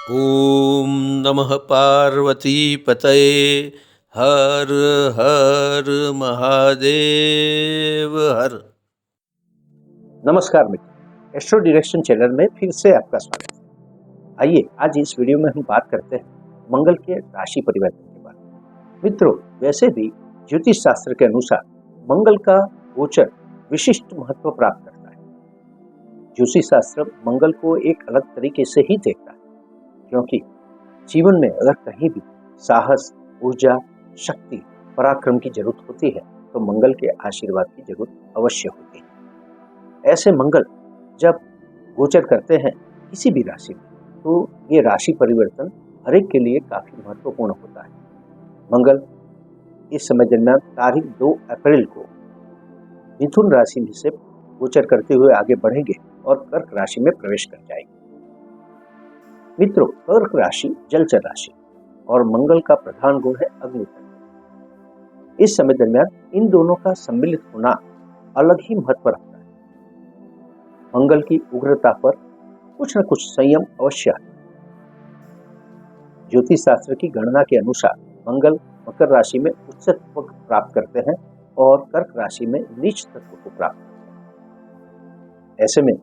ॐ नमः पार्वतीपतये हर हर महादेव हर। नमस्कार मित्रों, एस्ट्रो डायरेक्शन चैनल में फिर से आपका स्वागत है। आइए आज इस वीडियो में हम बात करते हैं मंगल के राशि परिवर्तन के बारे में। मित्रों, वैसे भी ज्योतिष शास्त्र के अनुसार मंगल का गोचर विशिष्ट महत्व प्राप्त करता है। ज्योतिष शास्त्र मंगल को एक अलग तरीके से ही देखता है, क्योंकि जीवन में अगर कहीं भी साहस, ऊर्जा, शक्ति, पराक्रम की जरूरत होती है तो मंगल के आशीर्वाद की जरूरत अवश्य होती है। ऐसे मंगल जब गोचर करते हैं किसी भी राशि में, तो ये राशि परिवर्तन हर एक के लिए काफी महत्वपूर्ण होता है। मंगल इस समय दरमियान तारीख 2 अप्रैल को मिथुन राशि में से गोचर करते हुए आगे बढ़ेंगे और कर्क राशि में प्रवेश कर जाएंगे। मित्रों, कर्क राशि जलचर राशि और मंगल का प्रधान गुण है अग्नि। इस समय दरमियान इन दोनों का सम्मिलित होना अलग ही महत्व रखता है। मंगल की उग्रता पर कुछ न कुछ संयम अवश्य है। ज्योतिष शास्त्र की गणना के अनुसार मंगल मकर राशि में उच्च तत्व प्राप्त करते हैं और कर्क राशि में नीच तत्व को प्राप्त करते हैं। ऐसे में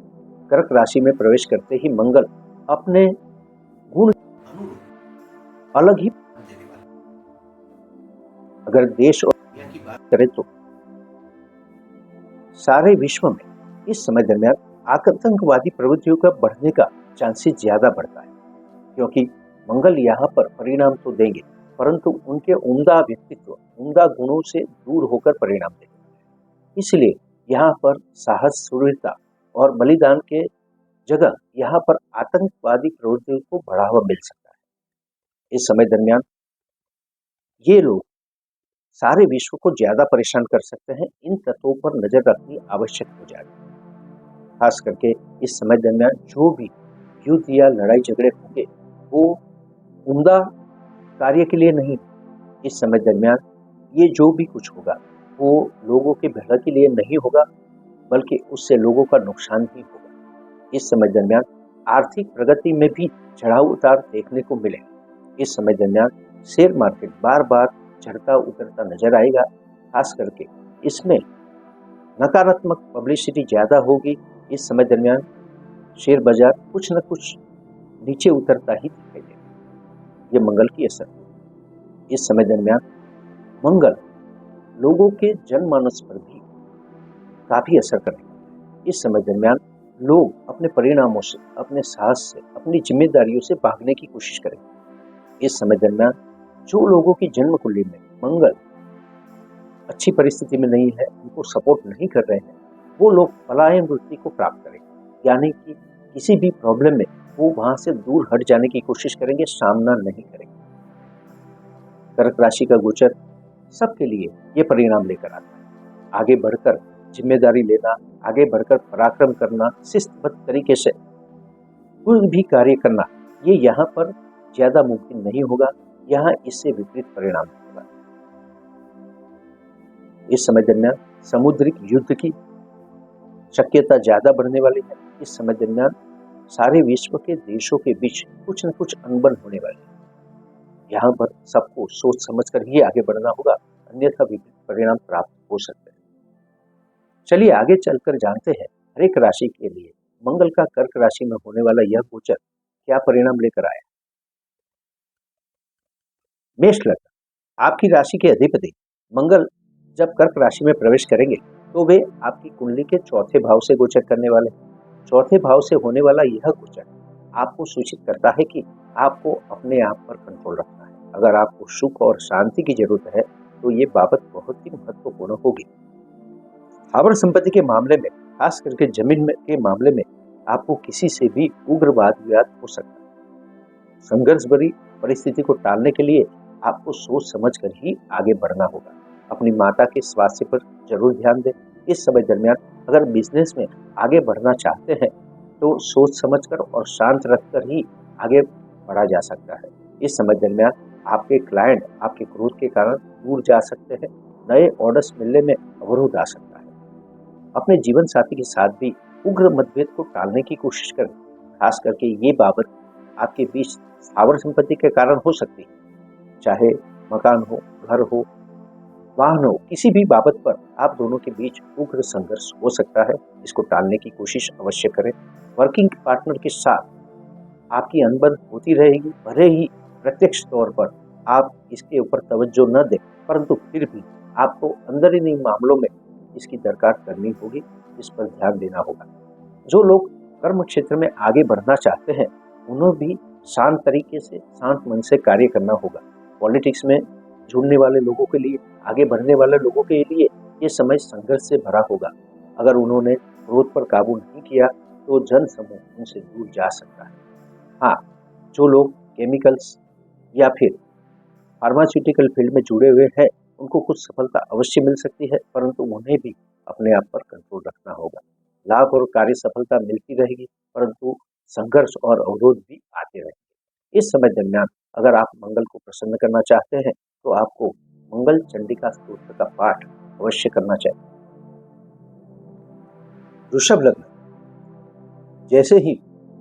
कर्क राशि में प्रवेश करते ही मंगल अपने गुण अलग ही देने वाला है। अगर देश और दुनिया की बात करें तो सारे विश्व में इस समय दरमियान आतंकवादी प्रवृत्तियों का बढ़ने का चांसेस ज्यादा बढ़ता है, क्योंकि मंगल यहाँ पर परिणाम तो देंगे परंतु उनके उम्दा व्यक्तित्व, उम्दा गुणों से दूर होकर परिणाम देंगे। इसलिए यहाँ पर साहस, शूरता और बलिदान के जगह यहाँ पर आतंकवादी प्रवृत्तियों को बढ़ावा मिल सकता है। इस समय दरमियान ये लोग सारे विश्व को ज्यादा परेशान कर सकते हैं। इन तत्वों पर नजर रखनी आवश्यक हो जाएगी। खास करके इस समय दरमियान जो भी युद्ध या लड़ाई झगड़े होंगे वो उम्दा कार्य के लिए नहीं। इस समय दरमियान ये जो भी कुछ होगा वो लोगों के भलाई के लिए नहीं होगा, बल्कि उससे लोगों का नुकसान ही होगा। इस समय दरमियान आर्थिक प्रगति में भी चढ़ाव उतार देखने को मिलेगा। इस समय दरमियान शेयर मार्केट बार बार चढ़ता उतरता नजर आएगा। खास करके इसमें नकारात्मक पब्लिसिटी ज्यादा होगी। इस समय दरमियान शेयर बाजार कुछ न कुछ नीचे उतरता ही दिखाई देगा। ये मंगल की असर है। इस समय दरमियान मंगल लोगों के जनमानस पर भी काफी असर करेगा। इस समय दरमियान लोग अपने परिणामों से, अपने साहस से, अपनी जिम्मेदारियों से भागने की कोशिश करेंगे। इस समय दरमियान जो लोगों की जन्म कुंडली में मंगल अच्छी परिस्थिति में नहीं है, उनको सपोर्ट नहीं कर रहे हैं, वो लोग पलायन वृत्ति को प्राप्त करेंगे, यानी कि किसी भी प्रॉब्लम में वो वहां से दूर हट जाने की कोशिश करेंगे, सामना नहीं करेंगे। कर्क राशि का गोचर सबके लिए ये परिणाम लेकर आता है। आगे बढ़कर जिम्मेदारी लेना, आगे बढ़कर पराक्रम करना, शिस्तबद्ध तरीके से कोई भी कार्य करना, ये यहाँ पर ज्यादा मुमकिन नहीं होगा। यहाँ इससे विपरीत परिणाम होगा। इस समय दरमियान समुद्रिक युद्ध की शक्यता ज्यादा बढ़ने वाली है। इस समय दरमियान सारे विश्व के देशों के बीच कुछ न कुछ अनबन होने वाली है। यहाँ पर सबको सोच समझकर ही आगे बढ़ना होगा, अन्यथा विपरीत परिणाम प्राप्त हो सकते हैं। चलिए आगे चलकर जानते हैं हर एक राशि के लिए मंगल का कर्क राशि में होने वाला यह गोचर क्या परिणाम लेकर आया। मेष लग्न, आपकी राशि के अधिपति मंगल जब कर्क राशि में प्रवेश करेंगे तो वे आपकी कुंडली के चौथे भाव से गोचर करने वाले हैं। चौथे भाव से होने वाला यह गोचर आपको सूचित करता है कि आपको अपने आप पर कंट्रोल रखना है। अगर आपको सुख और शांति की जरूरत है तो ये बाबत बहुत ही महत्वपूर्ण होगी। स्थावर संपत्ति के मामले में, खास करके जमीन के मामले में आपको किसी से भी उग्र वाद विवाद हो सकता है। संघर्ष भरी परिस्थिति को टालने के लिए आपको सोच समझ कर ही आगे बढ़ना होगा। अपनी माता के स्वास्थ्य पर जरूर ध्यान दें। इस समय दरमियान अगर बिजनेस में आगे बढ़ना चाहते हैं तो सोच समझकर और शांत रखकर ही आगे बढ़ा जा सकता है। इस समय दरमियान आपके क्लाइंट आपके क्रोध के कारण दूर जा सकते हैं। नए ऑर्डर्स मिलने में अवरोध आ सकता है। अपने जीवन साथी के साथ भी उग्र मतभेद को टालने की कोशिश करें। खास करके ये बाबत आपके बीच स्थावर संपत्ति के कारण हो सकती है, चाहे मकान हो, घर हो, वाहन हो, किसी भी बाबत पर आप दोनों के बीच उग्र संघर्ष हो सकता है। इसको टालने की कोशिश अवश्य करें। वर्किंग पार्टनर के साथ आपकी अनबन होती रहेगी, भले ही प्रत्यक्ष तौर पर आप इसके ऊपर तवज्जो न दें, परंतु फिर भी आपको अंदरूनी मामलों में इसकी दरकार करनी होगी, इस पर ध्यान देना होगा। जो लोग कर्म क्षेत्र में आगे बढ़ना चाहते हैं, उन्हें भी शांत तरीके से, शांत मन से कार्य करना होगा। पॉलिटिक्स में जुड़ने वाले लोगों के लिए, आगे बढ़ने वाले लोगों के लिए ये समय संघर्ष से भरा होगा। अगर उन्होंने क्रोध पर काबू नहीं किया तो जन समूह उनसे दूर जा सकता है। हाँ, जो लोग केमिकल्स या फिर फार्मास्यूटिकल फील्ड में जुड़े हुए हैं, उनको कुछ सफलता अवश्य मिल सकती है, परंतु उन्हें भी अपने आप पर कंट्रोल रखना होगा। लाभ और कार्य सफलता मिलती रहेगी, परंतु संघर्ष और अवरोध भी आते रहेंगे। इस समय दरमियान अगर आप मंगल को प्रसन्न करना चाहते हैं, तो आपको मंगल चंडिका स्तोत्र का पाठ अवश्य करना चाहिए। वृषभ लग्न, जैसे ही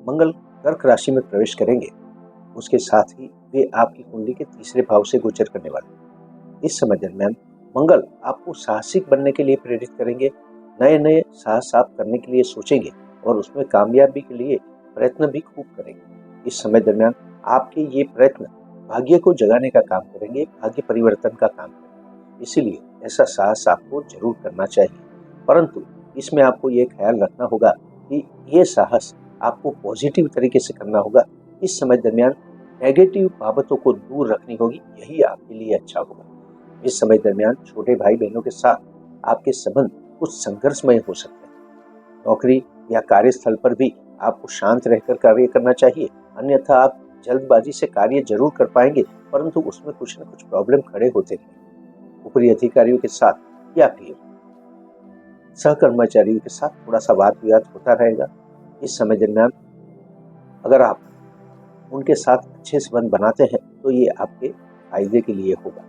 मंगल कर्क राशि में प्रवेश करेंगे, उसके साथ ही वे आपकी कुंडली के तीसरे भाव से गोचर करने वाले हैं। इस समय दरमियान मंगल आपको साहसिक बनने के लिए प्रेरित करेंगे, नए नए साहस आप करने के लिए सोचेंगे और उसमें कामयाबी के लिए प्रयत्न भी खूब करेंगे। इस समय दरमियान आपके ये प्रयत्न भाग्य को जगाने का काम करेंगे, भाग्य परिवर्तन का काम करेंगे। इसीलिए ऐसा साहस आपको जरूर करना चाहिए, परंतु इसमें आपको ये ख्याल रखना होगा कि ये साहस आपको पॉजिटिव तरीके से करना होगा। इस समय दरमियान नेगेटिव बाबतों को दूर रखनी होगी, यही आपके लिए अच्छा होगा। इस समय दरमियान छोटे भाई बहनों के साथ आपके संबंध कुछ संघर्षमय हो सकते हैं। नौकरी या कार्यस्थल पर भी आपको शांत रहकर कार्य करना चाहिए, अन्यथा आप जल्दबाजी से कार्य जरूर कर पाएंगे, परंतु उसमें कुछ न कुछ प्रॉब्लम खड़े होते रहेंगे। ऊपरी अधिकारियों के साथ या फिर सहकर्मचारियों के साथ थोड़ा सा वाद विवाद होता रहेगा। इस समय दरमियान अगर आप उनके साथ अच्छे संबंध बनाते हैं तो ये आपके फायदे के लिए होगा।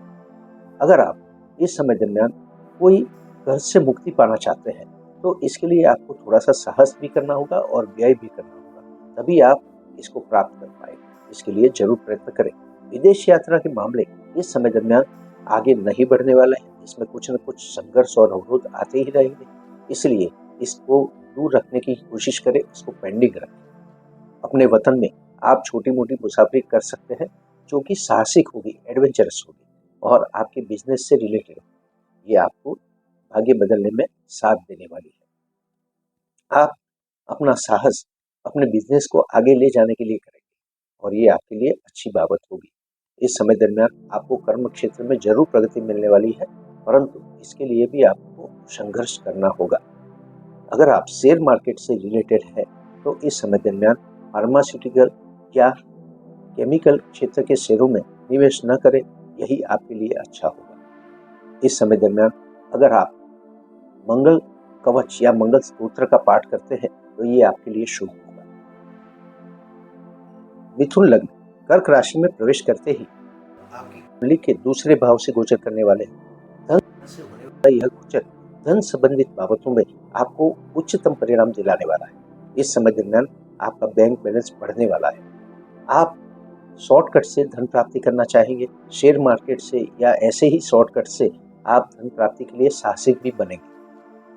अगर आप इस समय दरमियान कोई घर से मुक्ति पाना चाहते हैं, तो इसके लिए आपको थोड़ा सा साहस भी करना होगा और व्यय भी करना होगा, तभी आप इसको प्राप्त कर पाएंगे। इसके लिए जरूर प्रयत्न करें। विदेश यात्रा के मामले इस समय दरमियान आगे नहीं बढ़ने वाले हैं, इसमें कुछ न कुछ संघर्ष और अवरोध आते ही रहेंगे, इसलिए इसको दूर रखने की कोशिश करें, इसको पेंडिंग रखें। अपने वतन में आप छोटी मोटी मुसाफरी कर सकते हैं, जो कि साहसिक होगी, एडवेंचरस होगी और आपके बिजनेस से रिलेटेड होगी। ये आपको भाग्य बदलने में साथ देने वाली है। आप अपना साहस अपने बिजनेस को आगे ले जाने के लिए करेंगे और ये आपके लिए अच्छी बाबत होगी। इस समय दरमियान आपको कर्म क्षेत्र में जरूर प्रगति मिलने वाली है, परंतु इसके लिए भी आपको संघर्ष करना होगा। अगर आप शेयर मार्केट से रिलेटेड है, तो इस समय दरमियान फार्मास्यूटिकल या केमिकल क्षेत्र के शेयरों में निवेश न करें, यही आपके लिए अच्छा होगा। इस समय दरमियान अगर आप मंगल कवच या मंगल स्तोत्र का पाठ करते हैं, तो ये आपके लिए शुभ होगा। मिथुन लग्न, कर्क राशि में प्रवेश करते ही आपकी कुंडली के दूसरे भाव से गोचर करने वाले धन से होने वाला यह गोचर धन संबंधित बाबतों में आपको उच्चतम परिणाम दिलाने वाला है। इस समय दरमियान आपका बैंक बैलेंस बढ़ने वाला है। आप शॉर्टकट से धन प्राप्ति करना चाहेंगे, शेयर मार्केट से या ऐसे ही शॉर्टकट से आप धन प्राप्ति के लिए साहसिक भी बनेंगे।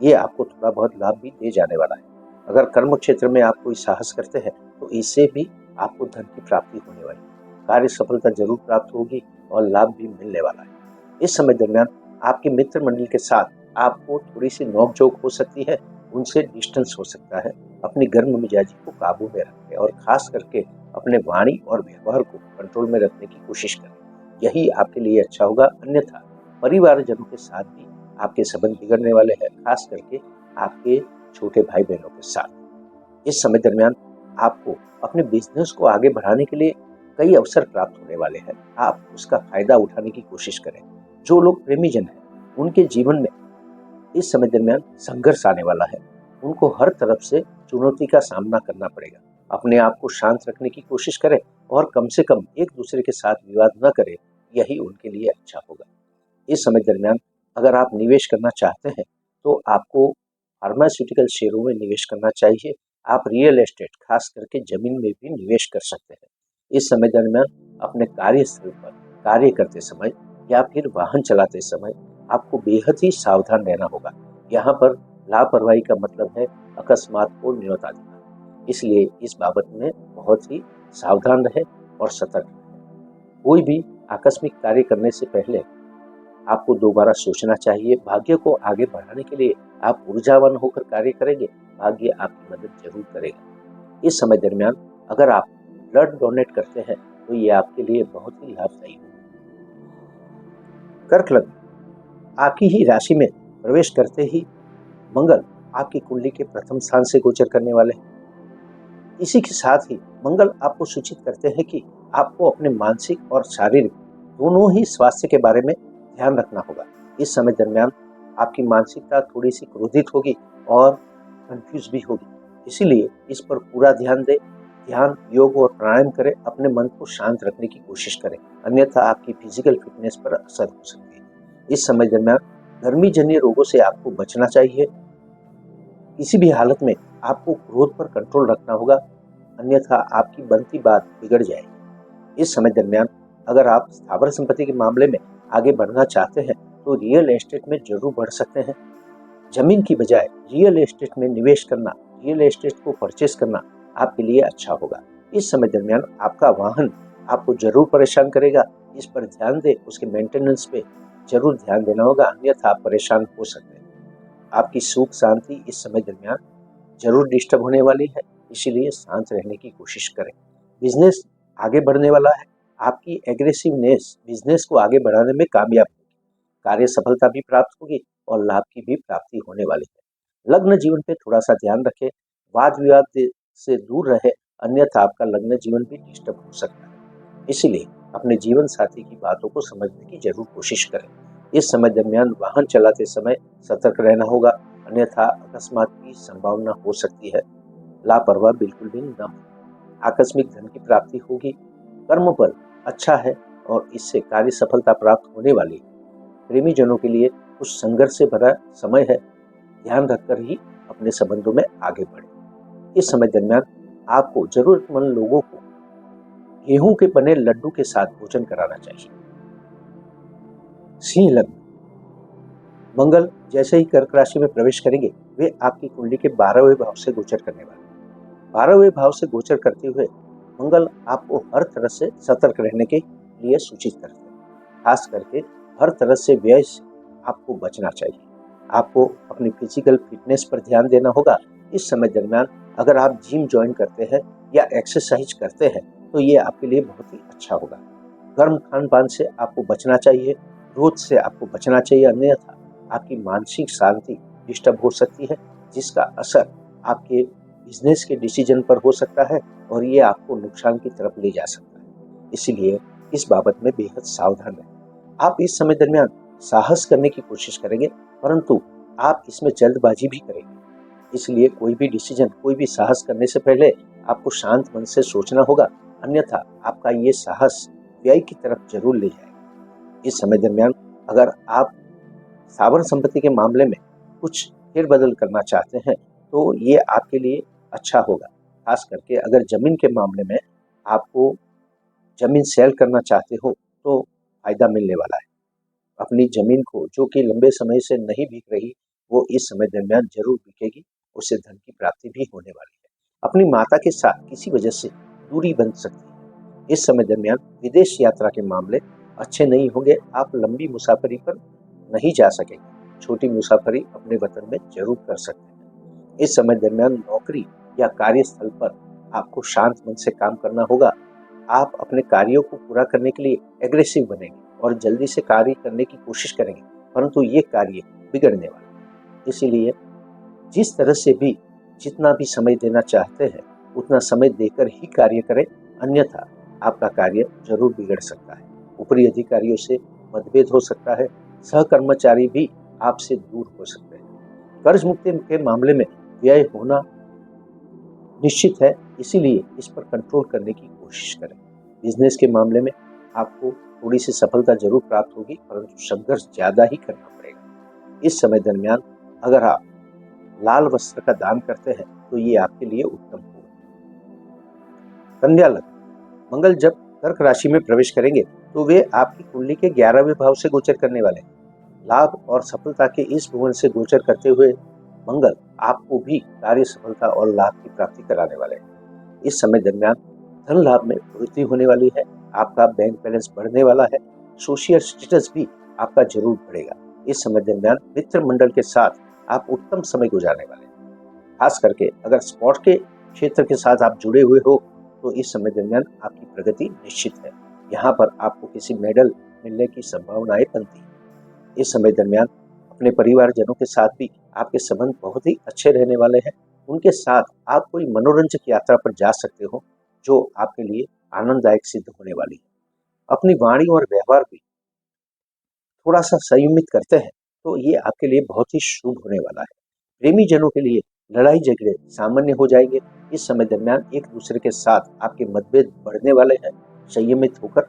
ये आपको थोड़ा बहुत लाभ भी दे जाने वाला है। अगर कर्म क्षेत्र में आप कोई साहस करते हैं, तो इससे भी आपको धन की प्राप्ति होने वाली है। कार्य सफलता जरूर प्राप्त होगी और लाभ भी मिलने वाला है। इस समय दरमियान आपके मित्र मंडल के साथ आपको थोड़ी सी नोकझोंक हो सकती है, उनसे डिस्टेंस हो सकता है। अपनी गर्म मिजाजी को काबू में रखें और खास करके अपने वाणी और व्यवहार को कंट्रोल में रखने की कोशिश करें, यही आपके लिए अच्छा होगा। अन्यथा परिवारजनों के साथ भी आपके संबंध बिगड़ने वाले हैं, खास करके आपके छोटे भाई बहनों के साथ। इस समय दरमियान आपको अपने बिजनेस को आगे बढ़ाने के लिए कई अवसर प्राप्त होने वाले हैं, आप उसका फायदा उठाने की कोशिश करें। जो लोग प्रेमी जन हैं, उनके जीवन में इस समय दरमियान संघर्ष आने वाला है, उनको हर तरफ से चुनौती का सामना करना पड़ेगा। अपने आप को शांत रखने की कोशिश करें और कम से कम एक दूसरे के साथ विवाद न करें, यही उनके लिए अच्छा होगा। इस समय दरमियान अगर आप निवेश करना चाहते हैं, तो आपको फार्मास्यूटिकल शेयरों में निवेश करना चाहिए। आप रियल एस्टेट, खास करके जमीन में भी निवेश कर सकते हैं। इस समय दरमियान अपने कार्यस्थल पर कार्य करते समय या फिर वाहन चलाते समय आपको बेहद ही सावधान रहना होगा। यहाँ पर लापरवाही का मतलब है अकस्मात को न्योता देना। इसलिए इस बाबत में बहुत ही सावधान रहे और सतर्क रहें। कोई भी आकस्मिक कार्य करने से पहले आपको दोबारा सोचना चाहिए। भाग्य को आगे बढ़ाने के लिए आप ऊर्जावान होकर कार्य करेंगे, भाग्य आपकी मदद जरूर करेगा। इस समय दरमियान अगर आप ब्लड डोनेट करते हैं तो ये आपके लिए बहुत ही लाभदायी होगा। कर्क लग्न, आपकी ही राशि में प्रवेश करते ही मंगल आपकी कुंडली के प्रथम स्थान से गोचर करने वाले हैं। इसी के साथ ही मंगल आपको सूचित करते हैं कि आपको अपने मानसिक और शारीरिक दोनों ही स्वास्थ्य के बारे में ध्यान रखना होगा। इस समय दरमियान आपकी मानसिकता थोड़ी सी क्रोधित होगी और कंफ्यूज भी होगी। इसीलिए इस पर पूरा ध्यान दें। ध्यान, योग और प्राणायाम करें। अपने मन को शांत रखने की कोशिश करें, अन्यथा आपकी फिजिकल फिटनेस पर असर हो सकती है। इस समय दरमियान गर्मी जन्य रोगों से आपको बचना चाहिए। किसी भी हालत में आपको क्रोध पर कंट्रोल रखना होगा, अन्यथा आपकी बनती बात बिगड़ जाएगी। इस समय दरमियान अगर आप स्थावर संपत्ति के मामले में आगे बढ़ना चाहते हैं तो रियल एस्टेट में जरूर बढ़ सकते हैं। जमीन की बजाय रियल एस्टेट में निवेश करना, रियल एस्टेट को परचेस करना आपके लिए अच्छा होगा। इस समय दरमियान आपका वाहन आपको जरूर परेशान करेगा। इस पर ध्यान दें, उसके मेंटेनेंस पे जरूर ध्यान देना होगा, अन्यथा आप परेशान हो सकते हैं। आपकी सुख शांति इस समय दरमियान जरूर डिस्टर्ब होने वाली है, इसीलिए शांत रहने की कोशिश करें। बिजनेस आगे बढ़ने वाला है। आपकी एग्रेसिवनेस बिजनेस को आगे बढ़ाने में कामयाब होगी। कार्य सफलता भी प्राप्त होगी और लाभ की भी प्राप्ति होने वाली है। लग्न जीवन पे थोड़ा सा ध्यान रखें, वाद विवाद से दूर रहे, अन्यथा आपका लग्न जीवन भी डिस्टर्ब हो सकता है। इसीलिए अपने जीवन साथी की बातों को समझने की जरूर कोशिश करें। इस समय दरमियान वाहन चलाते समय सतर्क रहना होगा, अन्यथा अकस्मात की संभावना हो सकती है। लापरवाह बिल्कुल भी न हो। आकस्मिक धन की प्राप्ति होगी। कर्म बल अच्छा है और इससे कार्य सफलता प्राप्त होने वाली है। प्रेमी जनों के लिए कुछ संघर्ष से भरा समय है। ध्यान रखकर ही अपने संबंधों में आगे बढ़े। इस समय दरमियान आपको जरूरतमंद लोगों को गेहूं के बने लड्डू के साथ भोजन कराना चाहिए। सिंह लग्न, मंगल जैसे ही कर्क राशि में प्रवेश करेंगे वे आपकी कुंडली के 12वें भाव से गोचर करने वाले हैं। 12वें भाव से गोचर करते हुए मंगल आपको हर तरह से सतर्क रहने के लिए सूचित करते हैं। खास करके हर तरह से व्यय से आपको बचना चाहिए। आपको अपनी फिजिकल फिटनेस पर ध्यान देना होगा। इस समय दरमियान अगर आप जिम ज्वाइन करते हैं या एक्सरसाइज करते हैं तो ये आपके लिए बहुत ही अच्छा होगा। गर्म खान पान से आपको बचना चाहिए, क्रोध से आपको बचना चाहिए, अन्यथा आपकी मानसिक शांति डिस्टर्ब हो सकती है, जिसका असर आपके बिजनेस के डिसीजन पर हो सकता है और ये आपको नुकसान की तरफ ले जा सकता है। इसीलिए इस बाबत में बेहद सावधान रहें। आप इस समय दरमियान साहस करने की कोशिश करेंगे, परंतु आप इसमें जल्दबाजी भी करेंगे। इसलिए कोई भी डिसीजन, कोई भी साहस करने से पहले आपको शांत मन से सोचना होगा, अन्यथा आपका ये साहस व्यय की तरफ जरूर ले जाएगा। इस समय दरमियान अगर आप स्थावर संपत्ति के मामले में कुछ फेरबदल करना चाहते हैं तो ये आपके लिए अच्छा होगा। खास करके अगर जमीन के मामले में आपको जमीन सेल करना चाहते हो तो फायदा मिलने वाला है। अपनी जमीन को जो कि लंबे समय से नहीं बिक रही, वो इस समय दरमियान जरूर बिकेगी, उससे धन की प्राप्ति भी होने वाली है। अपनी माता के साथ किसी वजह से दूरी बन सकती है। इस समय दरमियान विदेश यात्रा के मामले अच्छे नहीं होंगे। आप लंबी मुसाफरी पर नहीं जा सकेंगे। छोटी मुसाफरी अपने वतन में जरूर कर सकते हैं। इस समय दरमियान नौकरी या कार्यस्थल पर आपको शांत मन से काम करना होगा। आप अपने कार्यों को पूरा करने के लिए एग्रेसिव बनेंगे और जल्दी से कार्य करने की कोशिश करेंगे, परंतु ये कार्य बिगड़ने वाला है। इसीलिए जिस तरह से भी जितना भी समय देना चाहते हैं उतना समय देकर ही कार्य करें, अन्यथा आपका कार्य जरूर बिगड़ सकता है। ऊपरी अधिकारियों से मतभेद हो सकता है, सहकर्मचारी भी आपसे दूर हो सकते हैं। कर्ज मुक्ति के मामले में व्यय होना निश्चित है, इसीलिए इस पर कंट्रोल करने की कोशिश करें। बिजनेस के मामले में आपको थोड़ी सी सफलता जरूर प्राप्त होगी, परंतु संघर्ष ज्यादा ही करना पड़ेगा। इस समय दरमियान अगर आप लाल वस्त्र का दान करते हैं तो ये आपके लिए उत्तम होगा। कन्या लग्न, मंगल जब कर्क राशि में प्रवेश करेंगे तो वे आपकी कुंडली के 11वें भाव से गोचर करने वाले हैं। लाभ और सफलता के इस भुवन से गोचर करते हुए मंगल आपको भी कार्य सफलता और लाभ की प्राप्ति कराने वाले हैं। इस समय दरमियान धन लाभ में वृद्धि होने वाली है, आपका बैंक बैलेंस बढ़ने वाला है, सोशल स्टेटस भी आपका जरूर बढ़ेगा। इस समय दरमियान मित्र मंडल के साथ आप उत्तम समय गुजारने वाले हैं। खास करके अगर स्पोर्ट के क्षेत्र के साथ आप जुड़े हुए हो तो इस समय दरमियान आपकी प्रगति निश्चित है। यहाँ पर आपको किसी मेडल मिलने की संभावनाएं बनती है। इस समय दरमियान अपने परिवारजनों के साथ भी आपके संबंध बहुत ही अच्छे रहने वाले हैं। उनके साथ आप कोई मनोरंजक यात्रा पर जा सकते हो जो आपके लिए आनंददायक सिद्ध होने वाली है। अपनी वाणी और व्यवहार भी थोड़ा सा संयमित करते हैं तो ये आपके लिए बहुत ही शुभ होने वाला है। प्रेमी जनों के लिए लड़ाई झगड़े सामान्य हो जाएंगे। इस समय दरमियान एक दूसरे के साथ आपके मतभेद बढ़ने वाले हैं। संयमित होकर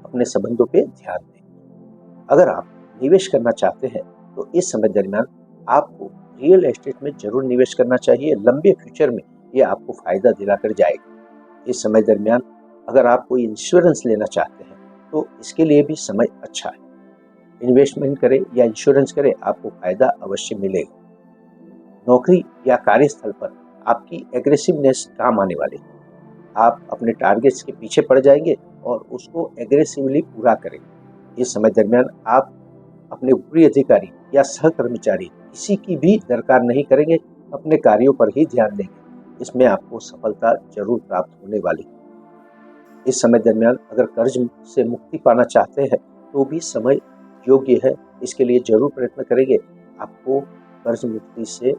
अपने संबंधों पे ध्यान दें। अगर आप निवेश करना चाहते हैं तो इस समय दरमियान आपको रियल एस्टेट में जरूर निवेश करना चाहिए। लंबे फ्यूचर में ये आपको फायदा दिलाकर जाएगा। इस समय दरमियान अगर आप कोई इंश्योरेंस लेना चाहते हैं तो इसके लिए भी समय अच्छा है। इन्वेस्टमेंट करें या इंश्योरेंस करें, आपको फायदा अवश्य मिलेगा। नौकरी या कार्यस्थल पर आपकी एग्रेसिवनेस काम आने वाली है। आप अपने टारगेट्स के पीछे पड़ जाएंगे और उसको एग्रेसिवली पूरा करेंगे। इस समय दरमियान आप अपने ऊपरी अधिकारी या सहकर्मचारी किसी की भी दरकार नहीं करेंगे, अपने कार्यों पर ही ध्यान देंगे। इसमें आपको सफलता जरूर प्राप्त होने वाली है। इस समय दरमियान अगर कर्ज से मुक्ति पाना चाहते हैं तो भी समय योग्य है। इसके लिए जरूर प्रयत्न करेंगे। आपको कर्ज मुक्ति से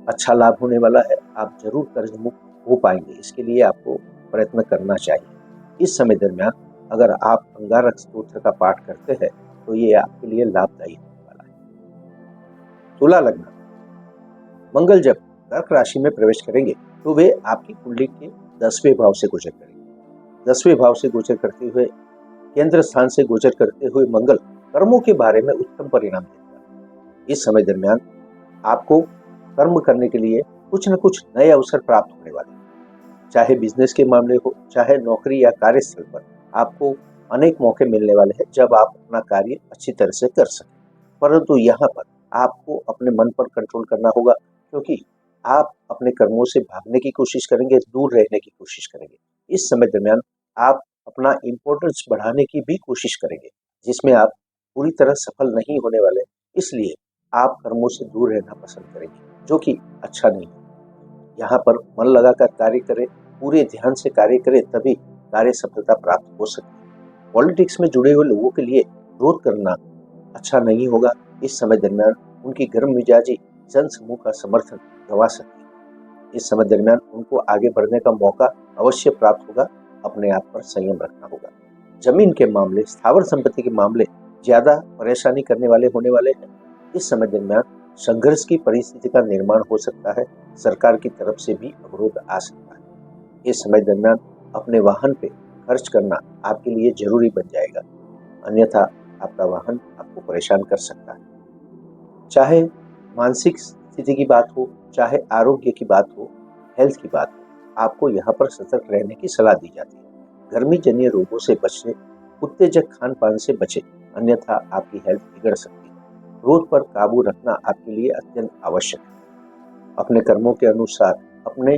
अच्छा लाभ होने वाला है। आप जरूर कर्ज मुक्त हो पाएंगे। इसके लिए आपको प्रयत्न करना चाहिए। इस समय दरमियान अगर आप अंगारक स्तोत्र का पाठ करते हैं तो ये आपके लिए लाभदायी होने वाला है। तुला लग्न मंगल जब कर्क राशि में प्रवेश करेंगे तो वे आपकी कुंडली के 10वें भाव से गोचर करेंगे। 10वें भाव से गोचर करते हुए केंद्र स्थान से गोचर करते हुए मंगल कर्मों के बारे में उत्तम परिणाम देता है। इस समय दरमियान आपको कर्म करने के लिए कुछ न कुछ नए अवसर प्राप्त होने वाले हैं। चाहे बिजनेस के मामले हो, चाहे नौकरी या कार्यस्थल पर आपको अनेक मौके मिलने वाले हैं जब आप अपना कार्य अच्छी तरह से कर सकें। परंतु यहाँ पर आपको अपने मन पर कंट्रोल करना होगा, क्योंकि आप अपने कर्मों से भागने की कोशिश करेंगे, दूर रहने की कोशिश करेंगे। इस समय दरमियान आप अपना इम्पोर्टेंस बढ़ाने की भी कोशिश करेंगे, जिसमें आप पूरी तरह सफल नहीं होने वाले। इसलिए आप कर्मों से दूर रहना पसंद करेंगे, जो कि अच्छा नहीं है। यहाँ पर मन लगाकर कार्य करें, पूरे ध्यान से कार्य करें, तभी कार्य सफलता प्राप्त हो सकती है। पॉलिटिक्स में जुड़े हुए लोगों के लिए विरोध करना अच्छा नहीं होगा। इस समय दरमियान उनकी गर्म मिजाजी जन समूह का समर्थन गंवा सकती है। इस समय दरमियान उनको आगे बढ़ने का मौका अवश्य प्राप्त होगा। अपने आप पर संयम रखना होगा। जमीन के मामले, स्थावर संपत्ति के मामले ज्यादा परेशानी करने वाले होने वाले हैं। इस समय दरमियान संघर्ष की परिस्थिति का निर्माण हो सकता है। सरकार की तरफ से भी अवरोध आ सकता है। इस समय दरमियान अपने वाहन पे खर्च करना आपके लिए जरूरी बन जाएगा, अन्यथा आपका वाहन आपको परेशान कर सकता है। चाहे मानसिक स्थिति की बात हो, चाहे आरोग्य की बात हो, हेल्थ की बात हो, आपको यहाँ पर सतर्क रहने की सलाह दी जाती है। गर्मी जन्य रोगों से बचने, उत्तेजक खान पान से बचें, अन्यथा आपकी हेल्थ बिगड़ सकती है। क्रोध पर काबू रखना आपके लिए अत्यंत आवश्यक है। अपने कर्मों के अनुसार, अपने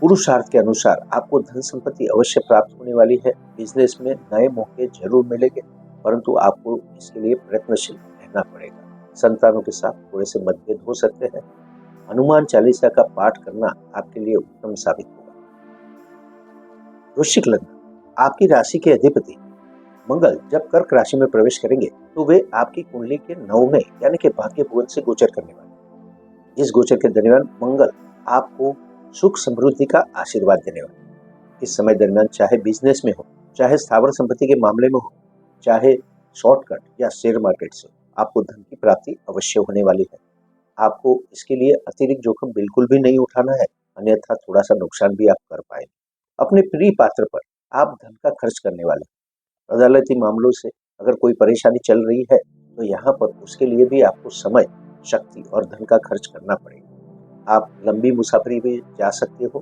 पुरुषार्थ के अनुसार आपको धन संपत्ति अवश्य प्राप्त होने वाली है। बिजनेस में नए मौके जरूर मिलेंगे, परंतु आपको इसके लिए प्रयत्नशील रहना पड़ेगा। संतानों के साथ थोड़े से मतभेद हो सकते हैं। हनुमान चालीसा का पाठ करना आपके लिए उत्तम साबित होगा। वृश्चिक लग्न आपकी राशि के अधिपति मंगल जब कर्क राशि में प्रवेश करेंगे तो वे आपकी कुंडली के 9वें यानी कि भाग्य भुवन से गोचर करने वाले हैं। इस गोचर के दरमियान मंगल आपको सुख समृद्धि का आशीर्वाद देने वाले हैं। इस समय दरमियान चाहे बिजनेस में हो, चाहे स्थावर संपत्ति के मामले में हो, चाहे शॉर्टकट या शेयर मार्केट से, आपको धन की प्राप्ति अवश्य होने वाली है। आपको इसके लिए अतिरिक्त जोखिम बिल्कुल भी नहीं उठाना है, अन्यथा थोड़ा सा नुकसान भी आप कर पाएंगे। अपने प्रिय पात्र पर आप धन का खर्च करने वाले हैं। अदालती मामलों से अगर कोई परेशानी चल रही है तो यहाँ पर उसके लिए भी आपको समय, शक्ति और धन का खर्च करना पड़ेगा। आप लंबी मुसाफरी में जा सकते हो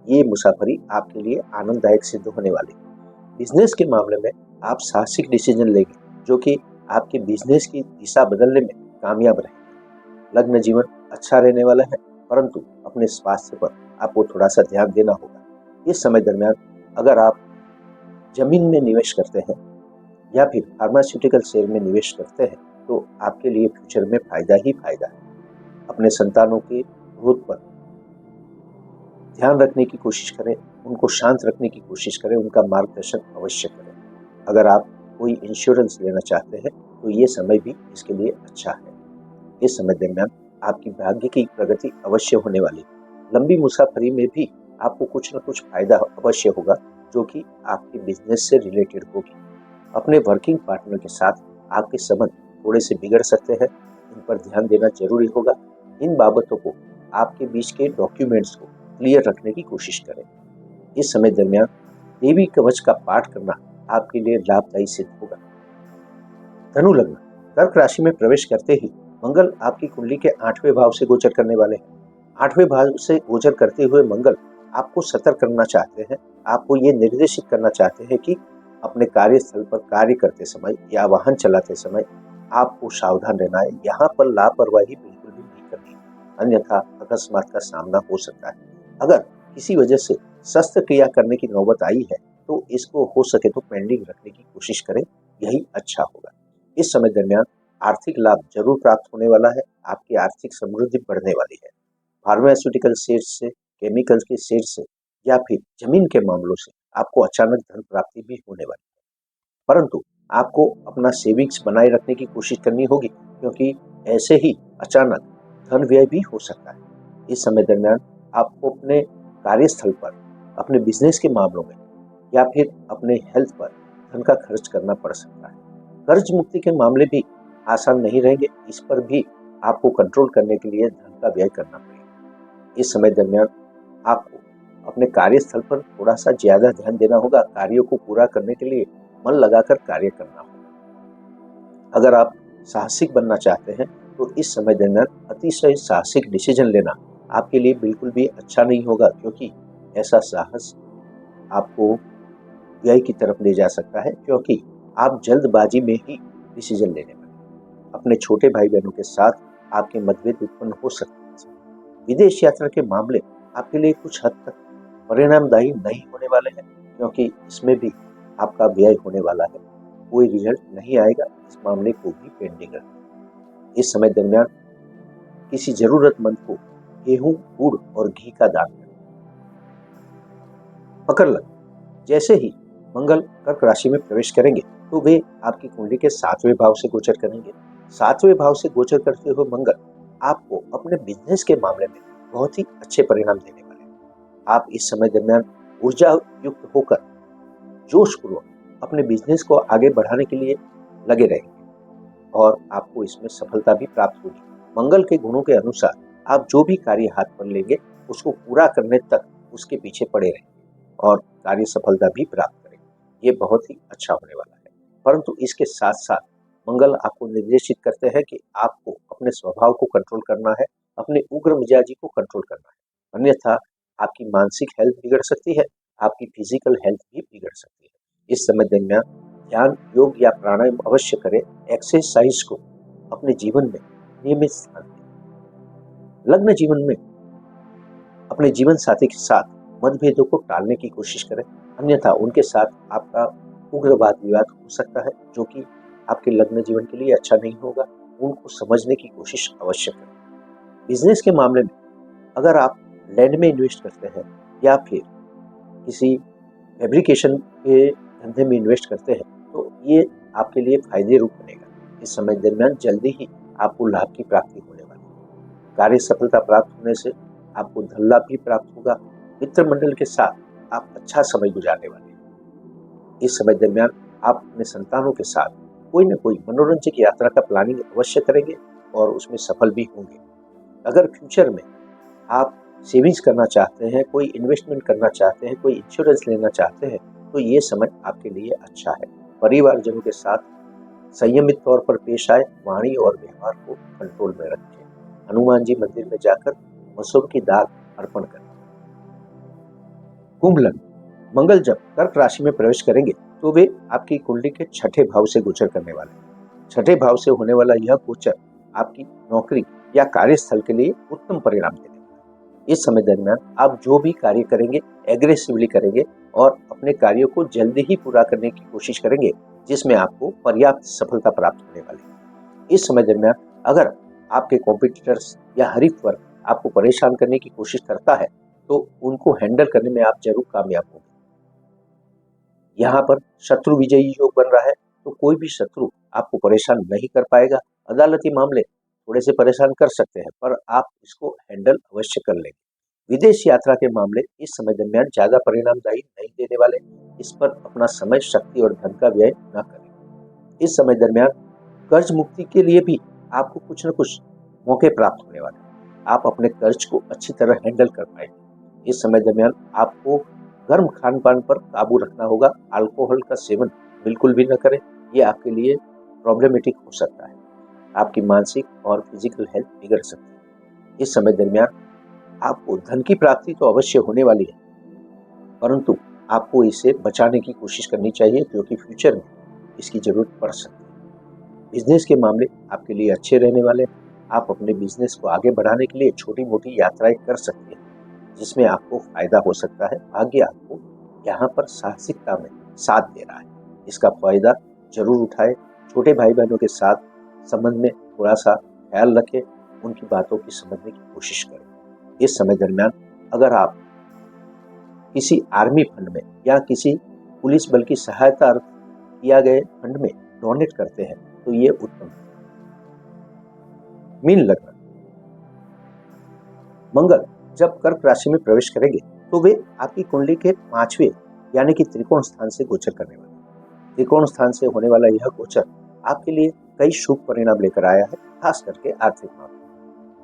ये मुसाफरी आपके लिए आनंददायक सिद्ध होने वाली है। बिजनेस के मामले में आप साहसिक डिसीजन लेंगे जो कि आपके बिजनेस की दिशा बदलने में कामयाब रहेंगे। लग्न जीवन अच्छा रहने वाला है, परंतु अपने स्वास्थ्य पर आपको थोड़ा सा ध्यान देना होगा। इस समय दरमियान अगर आप जमीन में निवेश करते हैं या फिर फार्मास्यूटिकल शेयर में निवेश करते हैं तो आपके लिए फ्यूचर में फायदा ही फायदा है। अपने संतानों के ग्रोथ पर ध्यान रखने की कोशिश करें, उनको शांत रखने की कोशिश करें, उनका मार्गदर्शन अवश्य करें। अगर आप कोई इंश्योरेंस लेना चाहते हैं तो ये समय भी इसके लिए अच्छा है। इस समय दरमियान आपकी भाग्य की प्रगति अवश्य होने वाली है। लंबी मुसाफरी में भी आपको कुछ न कुछ फायदा अवश्य होगा जो कि आपके बिजनेस से रिलेटेड होगी। अपने वर्किंग पार्टनर के साथ आपके संबंध थोड़े से बिगड़ सकते हैं, इन पर ध्यान देना जरूरी होगा। इन बाबतों को आपके बीच के डॉक्यूमेंट्स को क्लियर रखने की कोशिश करें। इस समय दरमियान देवी कवच का पाठ करना आपके लिए लाभदायी सिद्ध होगा। धनु लग्न, कर्क राशि में प्रवेश करते ही मंगल आपकी कुंडली के 8वें भाव से गोचर करने वाले हैं। 8वें भाव से गोचर करते हुए मंगल आपको सतर्क करना चाहते हैं, आपको ये निर्देशित करना चाहते हैं कि अपने कार्यस्थल पर कार्य करते समय या वाहन चलाते समय आपको सावधान रहना है। यहाँ पर लापरवाही बिल्कुल भी नहीं करनी, अन्यथा अकस्मात का सामना हो सकता है। अगर किसी वजह से शस्त्र क्रिया करने की नौबत आई है तो इसको हो सके तो पेंडिंग रखने की कोशिश करें, यही अच्छा होगा। इस समय दरमियान आर्थिक लाभ जरूर प्राप्त होने वाला है, आपकी आर्थिक समृद्धि बढ़ने वाली है। फार्मास्यूटिकल शेयर से, केमिकल के शेयर से या फिर जमीन के मामलों से आपको अचानक धन प्राप्ति भी होने वाली है, परंतु आपको अपना सेविंग्स बनाए रखने की कोशिश करनी होगी क्योंकि ऐसे ही अचानक धन व्यय भी हो सकता है। इस समय दरमियान आपको अपने कार्यस्थल पर, अपने बिजनेस के मामलों में या फिर अपने हेल्थ पर धन का खर्च करना पड़ सकता है। कर्ज मुक्ति के मामले भी आसान नहीं रहेंगे, इस पर भी आपको कंट्रोल करने के लिए धन का व्यय करना पड़ेगा। इस समय दरमियान आपको अपने कार्यस्थल पर थोड़ा सा ज्यादा ध्यान देना होगा, कार्यों को पूरा करने के लिए मन लगाकर कार्य करना होगा। अगर आप साहसिक बनना चाहते हैं तो इस समय दरमियान अतिशय साहसिक डिसीजन लेना आपके लिए बिल्कुल भी अच्छा नहीं होगा क्योंकि ऐसा साहस आपको व्यय की तरफ ले जा सकता है, क्योंकि आप जल्दबाजी में ही डिसीजन लेने वाले। अपने छोटे भाई बहनों के साथ आपके मतभेद उत्पन्न हो सकते हैं। विदेश यात्रा के मामले आपके लिए कुछ हद तक परिणामदायी नहीं होने वाले हैं क्योंकि इसमें भी आपका व्यय होने वाला है, कोई रिजल्ट नहीं आएगा, इस मामले को भी पेंडिंग रखें। इस समय दरमियान किसी जरूरतमंद को गेहूं, गुड़ और घी का दान करें। मकर लग्न, जैसे ही मंगल कर्क राशि में प्रवेश करेंगे तो वे आपकी कुंडली के 7वें भाव से गोचर करेंगे। 7वें भाव से गोचर करते हुए मंगल आपको अपने बिजनेस के मामले में बहुत ही अच्छे परिणाम देने वाले हैं। आप इस समय दरमियान ऊर्जा युक्त होकर जोशपूर्वक अपने बिजनेस को आगे बढ़ाने के लिए लगे रहेंगे और आपको इसमें सफलता भी प्राप्त होगी। मंगल के गुणों के अनुसार आप जो भी कार्य हाथ पर लेंगे उसको पूरा करने तक उसके पीछे पड़े रहेंगे और कार्य सफलता भी प्राप्त करेंगे। ये बहुत ही अच्छा होने वाला है, परंतु इसके साथ साथ मंगल आपको निर्देशित करते हैं कि आपको अपने स्वभाव को कंट्रोल करना है, अपने उग्र मिजाजी को कंट्रोल करना है, अन्यथा आपकी मानसिक हेल्थ बिगड़ सकती है, आपकी फिजिकल हेल्थ भी बिगड़ सकती है। इस समय दरमियान ध्यान, योग या प्राणायाम अवश्य करें, एक्सरसाइज को अपने जीवन में नियमित स्थान दें। लग्न जीवन में अपने जीवन साथी के साथ मतभेदों को टालने की कोशिश करें, अन्यथा उनके साथ आपका उग्र वाद विवाद हो सकता है जो कि आपके लग्न जीवन के लिए अच्छा नहीं होगा। उनको समझने की कोशिश अवश्य करें। बिजनेस के मामले में अगर आप लैंड में इन्वेस्ट करते हैं या फिर किसी फैब्रिकेशन के धंधे में इन्वेस्ट करते हैं तो ये आपके लिए फायदे रूप बनेगा। इस समय दरमियान जल्दी ही आपको लाभ की प्राप्ति होने वाली है। कार्य सफलता प्राप्त होने से आपको धन लाभ भी प्राप्त होगा। मित्र मंडल के साथ आप अच्छा समय गुजारने वाले हैं। इस समय दरमियान आप अपने संतानों के साथ कोई न कोई मनोरंजक यात्रा का प्लानिंग अवश्य करेंगे और उसमें सफल भी होंगे। अगर फ्यूचर में आप सेविंग्स करना चाहते हैं, कोई इन्वेस्टमेंट करना चाहते हैं, कोई इंश्योरेंस लेना चाहते हैं तो ये समय आपके लिए अच्छा है। परिवारजनों के साथ संयमित तौर पर पेश आए, वाणी और व्यवहार को कंट्रोल में रखें। हनुमान जी मंदिर में जाकर मसूर की दाल अर्पण करें। कुंभ लग्न, मंगल जब कर्क राशि में प्रवेश करेंगे तो वे आपकी कुंडली के छठे भाव से गोचर करने वाले हैं। छठे भाव से होने वाला यह गोचर आपकी नौकरी या कार्यस्थल के लिए उत्तम परिणाम देने वाला है। इस समय दरमियान आप जो भी कार्य करेंगे एग्रेसिवली करेंगे और अपने कार्यों को जल्दी ही पूरा करने की कोशिश करेंगे, जिसमें आपको पर्याप्त सफलता प्राप्त होने वाली है। इस समय दरमियान अगर आपके कॉम्पिटिटर्स या हरीफ वर्ग आपको परेशान करने की कोशिश करता है तो उनको हैंडल करने में आप जरूर कामयाब होंगे। यहाँ पर शत्रु विजयी योग बन रहा है, तो कोई भी शत्रु आपको परेशान नहीं कर पाएगा। अदालती मामले थोड़े से परेशान कर सकते हैं, पर आप इसको हैंडल अवश्य कर लेंगे। विदेश यात्रा के मामले इस समय दरमियान ज्यादा परिणामदायी नहीं देने वाले। इस पर अपना समय, शक्ति और धन का व्यय न करें। इस समय दरमियान कर्ज मुक्ति के लिए भी आपको कुछ न कुछ मौके प्राप्त होने वाले हैं। आप अपने कर्ज को अच्छी तरह हैंडल कर पाएंगे। इस समय दरमियान आपको गर्म खान पान पर काबू रखना होगा। अल्कोहल का सेवन बिल्कुल भी न करें, ये आपके लिए प्रॉब्लमेटिक हो सकता है। आपकी मानसिक और फिजिकल हेल्थ बिगड़ सकती है। इस समय दरमियान आपको धन की प्राप्ति तो अवश्य होने वाली है, परंतु आपको इसे बचाने की कोशिश करनी चाहिए, क्योंकि फ्यूचर में इसकी जरूरत पड़ सकती है। बिजनेस के मामले आपके लिए अच्छे रहने वाले हैं। आप अपने बिजनेस को आगे बढ़ाने के लिए छोटी मोटी यात्राएं कर सकते हैं, जिसमें आपको फायदा हो सकता है। भाग्य आपको यहाँ पर साहसिकता में साथ दे रहा है, इसका फायदा जरूर उठाए। छोटे भाई बहनों के साथ संबंध में थोड़ा सा ख्याल रखें, उनकी बातों की समझने की कोशिश करें। इस समय दरमियान अगर आप किसी आर्मी फंड में या किसी पुलिस बल की सहायता किया गए फंड में डोनेट करते हैं तो ये उत्तम है। मीन लग्न, मंगल जब कर्क राशि में प्रवेश करेंगे तो वे आपकी कुंडली के 5वें यानी कि त्रिकोण स्थान से गोचर करने वाले हैं। त्रिकोण स्थान से होने वाला यह गोचर आपके लिए कई शुभ परिणाम लेकर आया है, खास करके आर्थिक मामले।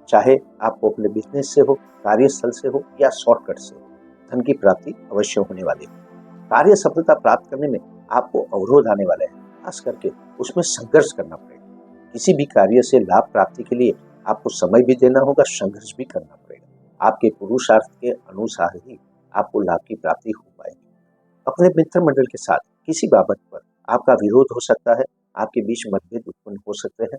चाहे आपको अपने बिजनेस से हो, कार्यस्थल से हो या शॉर्टकट से हो, धन की प्राप्ति अवश्य होने वाली है। कार्य सफलता प्राप्त करने में आपको अवरोध आने वाले हैं, खास करके उसमें संघर्ष करना पड़ेगा। किसी भी कार्य से लाभ प्राप्ति के लिए आपको समय भी देना होगा, संघर्ष भी करना पड़ेगा। आपके पुरुषार्थ के अनुसार ही आपको लाभ की प्राप्ति हो पाएगी। अपने मित्र मंडल के साथ किसी बाबत पर आपका विरोध हो सकता है, आपके बीच मतभेद उत्पन्न हो सकते हैं।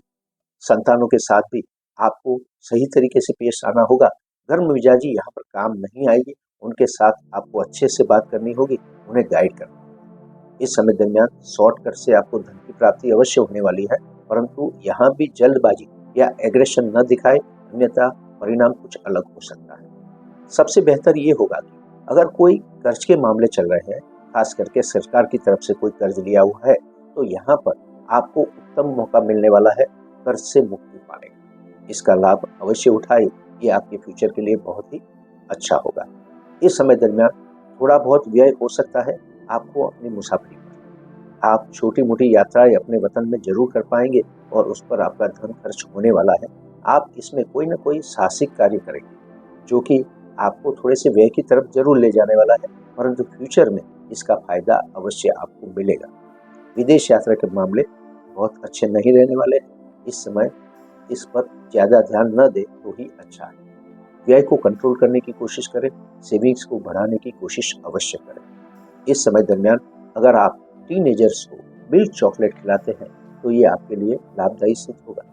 संतानों के साथ भी आपको सही तरीके से पेश आना होगा। गर्म मिजाजी यहाँ पर काम नहीं आएगी, उनके साथ आपको अच्छे से बात करनी होगी, उन्हें गाइड करना होगा। इस समय दरमियान शॉर्टकट से आपको धन की प्राप्ति अवश्य होने वाली है, परंतु यहाँ भी जल्दबाजी या एग्रेशन न दिखाए, अन्यथा परिणाम कुछ अलग हो सकता है। सबसे बेहतर ये होगा कि अगर कोई कर्ज के मामले चल रहे हैं, खास करके सरकार की तरफ से कोई कर्ज लिया हुआ है, तो यहाँ पर आपको उत्तम मौका मिलने वाला है कर्ज से मुक्ति पाने का। इसका लाभ अवश्य उठाए, ये आपके फ्यूचर के लिए बहुत ही अच्छा होगा। इस समय दरमियान थोड़ा बहुत व्यय हो सकता है आपको अपनी मुसाफरी पर। आप छोटी मोटी यात्राएं अपने वतन में जरूर कर पाएंगे और उस पर आपका धन खर्च होने वाला है। आप इसमें कोई ना कोई साहसिक कार्य करेंगे, जो कि आपको थोड़े से व्यय की तरफ जरूर ले जाने वाला है, परंतु फ्यूचर में इसका फायदा अवश्य आपको मिलेगा। विदेश यात्रा के मामले बहुत अच्छे नहीं रहने वाले हैं। इस समय इस पर ज्यादा ध्यान न दे तो ही अच्छा है। व्यय को कंट्रोल करने की कोशिश करें, सेविंग्स को बढ़ाने की कोशिश अवश्य करें। इस समय दरमियान अगर आप टीनेजर्स को मिल्क चॉकलेट खिलाते हैं तो ये आपके लिए लाभदायी सिद्ध होगा।